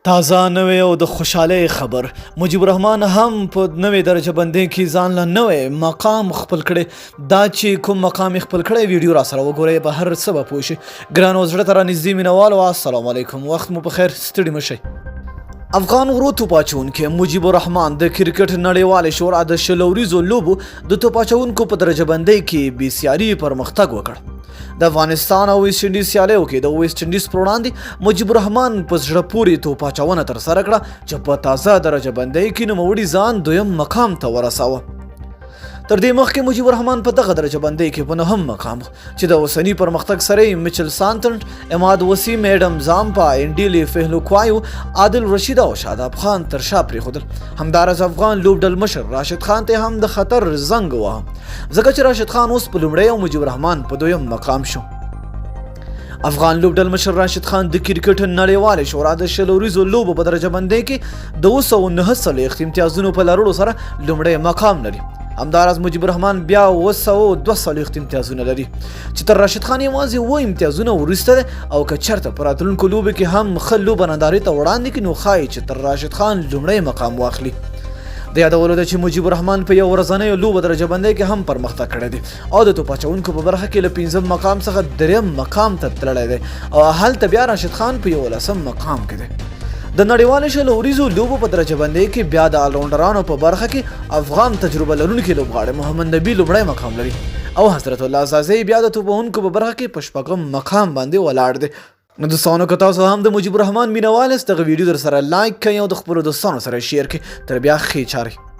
تازه نوې او د خوشحالۍ خبر. مجيب الرحمن هم په نوې درجه بندۍ کې ځان له نوې مقام خپل کړي. دا چې کوم مقام خپل کړي ویډیو را سره وګورئ، به هر څه به پوه شئ. ګرانو زړه ته رانږدې مینوالو، السلام علیکم، وخت مو په خیر، ستړي مه شئ. افغان ورو توپاچونکي مجيب الرحمن د کرکټ نړیوالې شورا د شلوریزو لوبو د توپاچونکو په درجه بندۍ کې بسیاري پرمختګ وکړ. د افغانستان او ویسټ انډیز سیالیو کې د ویسټ انډیز پر وړاندې مجيب الرحمن په زړه پورې توپاچونه ترسره کړه چې په تازه درجه بندۍ کې نوموړي ځان دویم مقام ته ورساوه. تر دې مخکې مجيب الرحمن په دغه درجه بندۍ کې په نهم مقام چې د اوسني پرمختګ سره میچل سانتن، اماد وسیم، ایډم زامپا، انډیلی فهلوکوایو، عادل رشید او شاداب خان تر شا پرېښودل. همداراز افغان لوبډل مشر راشد خان ته هم د خطر زنګ وواهه، ځکه چې راشد خان اوس په لومړی او مجيب الرحمن په دویم مقام شو. افغان لوبډل مشر راشد خان د کرکټ نړیوالې شورا د شلوریزو لوبو په درجه بندۍ کې د 249 امتیازونو په لرلو سره لومړی مقام لري. همداراز مجيب الرحمن بیا 242 امتیازونه لري چې تر راشد خان یوازې 7 امتیازونه وروسته ده، او که چېرته په راتلونکو لوبو کې هم ښه لوبه نندارې ته وړاندې کړي نو ښایي چې تر راشد خان لومړی مقام واخلي. د یادولو ده چې مجيب الرحمن په یو ورځنیو لوبو درجه بندۍ کې هم پرمختګ کړی دی او د توپاچونکو په برخه کې له 5 مقام څخه 3 مقام ته تللی دی او هلته بیا راشد خان په 11 مقام کې دی. د نړیوالې شلوریزو لوبو په درجه بندۍ کې بیا د آلراونډرانو په برخه کې افغان تجربه لرونکي لوبغاړی محمد نبي لومړی مقام لري او حضرت الله زازی بیا د توپوهونکو په برخه کې په 6 مقام باندې ولاړ دی. نو دوستانو، که تاسو هم د مجيب الرحمن مینوال یاست، دغه ویډیو در سره لایک کړئ او د خپلو دوستانو سره شیر کړئ. تر بیا ښې چارې.